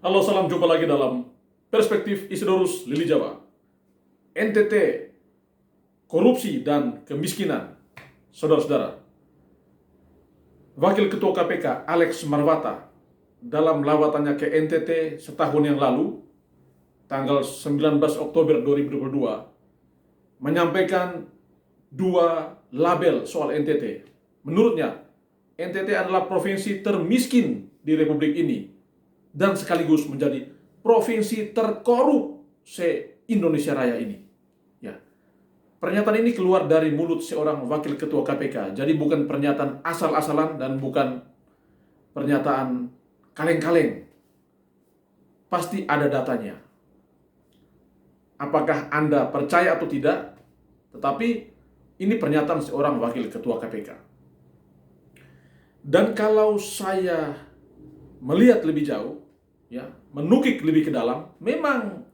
Halo, salam jumpa lagi dalam Perspektif Isidorus Lili Jawa. NTT, korupsi dan kemiskinan. Saudara-saudara, Wakil Ketua KPK Alex Marwata dalam lawatannya ke NTT setahun yang lalu, tanggal 19 Oktober 2022, menyampaikan dua label soal NTT. Menurutnya, NTT adalah provinsi termiskin di Republik ini dan sekaligus menjadi provinsi terkorup se-Indonesia Raya ini. Ya. Pernyataan ini keluar dari mulut seorang wakil ketua KPK. Jadi bukan pernyataan asal-asalan dan bukan pernyataan kaleng-kaleng. Pasti ada datanya. Apakah Anda percaya atau tidak? Tetapi ini pernyataan seorang wakil ketua KPK. Dan kalau saya melihat lebih jauh, ya, menukik lebih ke dalam, memang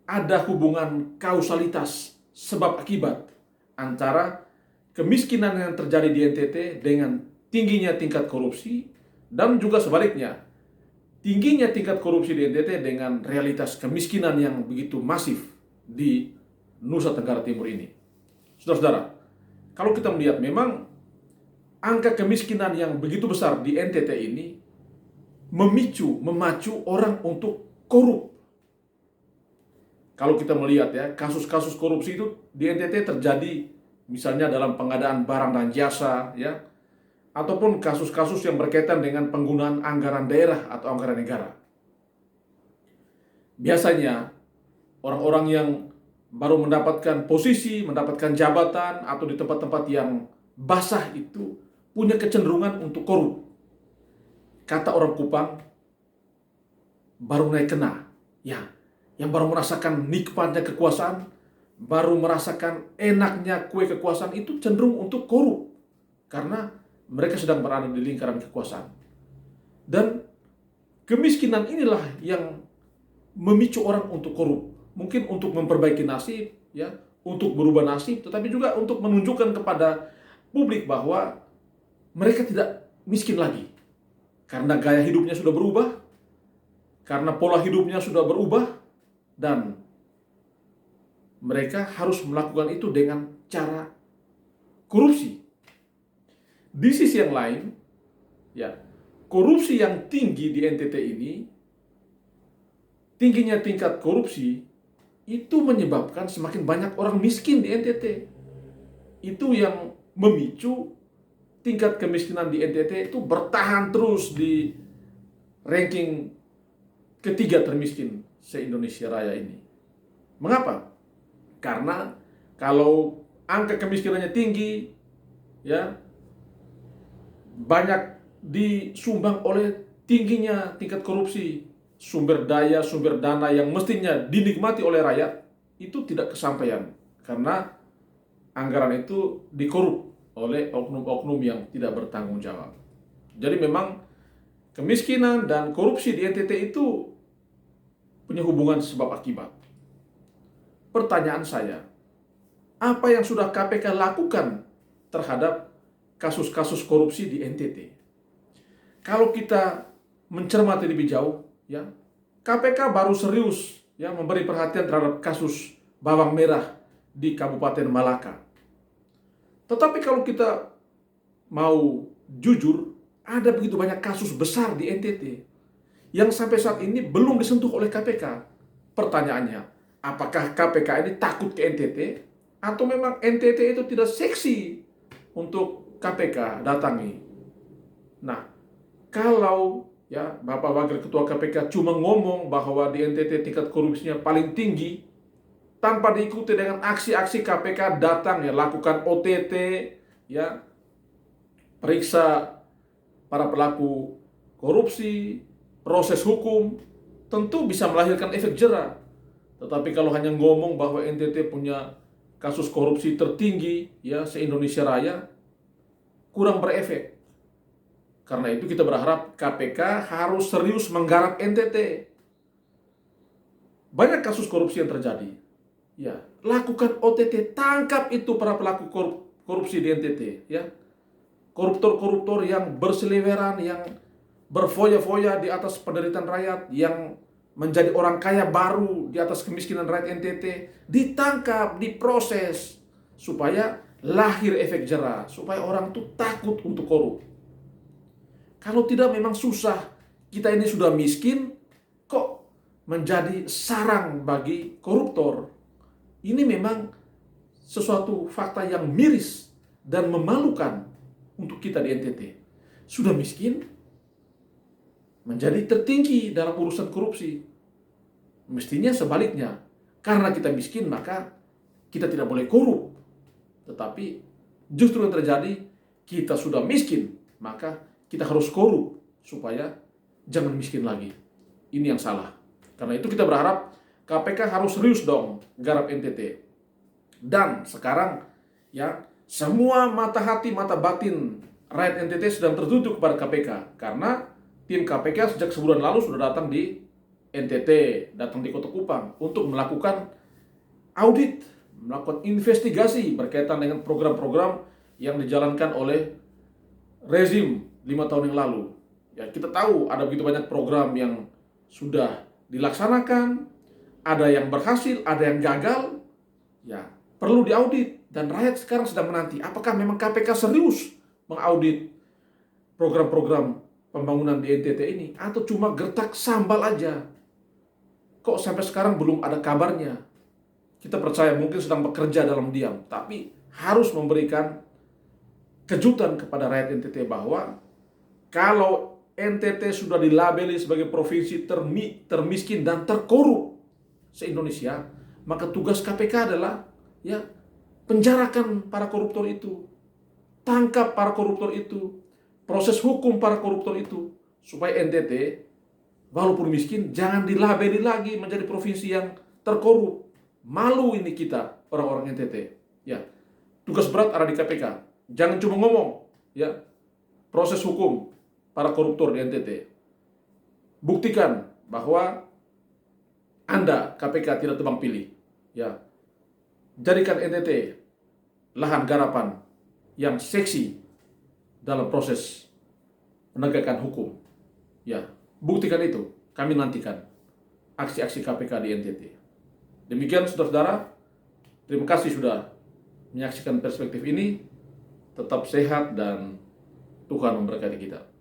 ada hubungan kausalitas sebab akibat antara kemiskinan yang terjadi di NTT dengan tingginya tingkat korupsi, dan juga sebaliknya, tingginya tingkat korupsi di NTT dengan realitas kemiskinan yang begitu masif di Nusa Tenggara Timur ini. Saudara-saudara, kalau kita melihat memang angka kemiskinan yang begitu besar di NTT ini memacu orang untuk korup. Kalau kita melihat ya, kasus-kasus korupsi itu di NTT terjadi misalnya dalam pengadaan barang dan jasa, ya, ataupun kasus-kasus yang berkaitan dengan penggunaan anggaran daerah atau anggaran negara. Biasanya orang-orang yang baru mendapatkan posisi, mendapatkan jabatan atau di tempat-tempat yang basah itu punya kecenderungan untuk korup. Kata orang Kupang, baru naik kena, ya, yang baru merasakan nikmatnya kekuasaan, baru merasakan enaknya kue kekuasaan itu cenderung untuk korup, karena mereka sedang berada di lingkaran kekuasaan. Dan kemiskinan inilah yang memicu orang untuk korup. Mungkin untuk memperbaiki nasib, ya, untuk berubah nasib, tetapi juga untuk menunjukkan kepada publik bahwa mereka tidak miskin lagi. Karena gaya hidupnya sudah berubah, karena pola hidupnya sudah berubah, dan mereka harus melakukan itu dengan cara korupsi. Di sisi yang lain, ya, korupsi yang tinggi di NTT ini, tingginya tingkat korupsi, itu menyebabkan semakin banyak orang miskin di NTT. Itu yang memicu tingkat kemiskinan di NTT itu bertahan terus di ranking ketiga termiskin se-Indonesia Raya ini. Mengapa? Karena kalau angka kemiskinannya tinggi, ya, banyak disumbang oleh tingginya tingkat korupsi. Sumber daya, sumber dana yang mestinya dinikmati oleh rakyat itu tidak kesampaian karena anggaran itu dikorup oleh oknum-oknum yang tidak bertanggung jawab. Jadi memang kemiskinan dan korupsi di NTT itu punya hubungan sebab akibat. Pertanyaan saya, apa yang sudah KPK lakukan terhadap kasus-kasus korupsi di NTT? Kalau kita mencermati lebih jauh, ya, KPK baru serius, ya, memberi perhatian terhadap kasus bawang merah di Kabupaten Malaka. Tetapi kalau kita mau jujur, ada begitu banyak kasus besar di NTT yang sampai saat ini belum disentuh oleh KPK. Pertanyaannya, apakah KPK ini takut ke NTT atau memang NTT itu tidak seksi untuk KPK datangi? Nah, kalau, ya, Bapak Wakil Ketua KPK cuma ngomong bahwa di NTT tingkat korupsinya paling tinggi, tanpa diikuti dengan aksi-aksi KPK datang, ya, lakukan OTT, ya, periksa para pelaku korupsi, proses hukum, tentu bisa melahirkan efek jera. Tetapi kalau hanya ngomong bahwa NTT punya kasus korupsi tertinggi, ya, se-Indonesia Raya, kurang berefek. Karena itu kita berharap KPK harus serius menggarap NTT. Banyak kasus korupsi yang terjadi. Ya, lakukan OTT, tangkap itu para pelaku korupsi di NTT, ya. Koruptor-koruptor yang berseliweran, yang berfoya-foya di atas penderitaan rakyat, yang menjadi orang kaya baru di atas kemiskinan rakyat NTT, ditangkap, diproses, supaya lahir efek jera, supaya orang tuh takut untuk korup. Kalau tidak memang susah, kita ini sudah miskin, kok menjadi sarang bagi koruptor. Ini memang sesuatu fakta yang miris dan memalukan untuk kita di NTT. Sudah miskin, menjadi tertinggi dalam urusan korupsi. Mestinya sebaliknya, karena kita miskin maka kita tidak boleh korup. Tetapi justru yang terjadi, kita sudah miskin, maka kita harus korup supaya jangan miskin lagi. Ini yang salah. Karena itu kita berharap KPK harus serius dong garap NTT. Dan sekarang ya, semua mata hati, mata batin rakyat NTT sedang tertuju kepada KPK. Karena tim KPK sejak sebulan lalu sudah datang di NTT, datang di Kota Kupang untuk melakukan audit, melakukan investigasi berkaitan dengan program-program yang dijalankan oleh rezim 5 tahun yang lalu. Ya, kita tahu ada begitu banyak program yang sudah dilaksanakan, ada yang berhasil, ada yang gagal. Ya, perlu diaudit, dan rakyat sekarang sedang menanti apakah memang KPK serius mengaudit program-program pembangunan di NTT ini atau cuma gertak sambal aja. Kok sampai sekarang belum ada kabarnya? Kita percaya mungkin sedang bekerja dalam diam, tapi harus memberikan kejutan kepada rakyat NTT bahwa kalau NTT sudah dilabeli sebagai provinsi termiskin dan terkorup se-Indonesia, maka tugas KPK adalah ya, penjarakan para koruptor itu, tangkap para koruptor itu, proses hukum para koruptor itu, supaya NTT walaupun miskin jangan dilabeli lagi menjadi provinsi yang terkorup. Malu ini kita orang-orang NTT. Ya, tugas berat ada di KPK. Jangan cuma ngomong, ya, proses hukum para koruptor di NTT. Buktikan bahwa Anda KPK tidak tebang pilih. Ya, jadikan NTT lahan garapan yang seksi dalam proses penegakan hukum. Ya, buktikan itu. Kami nantikan aksi-aksi KPK di NTT. Demikian saudara-saudara, terima kasih sudah menyaksikan perspektif ini. Tetap sehat dan Tuhan memberkati kita.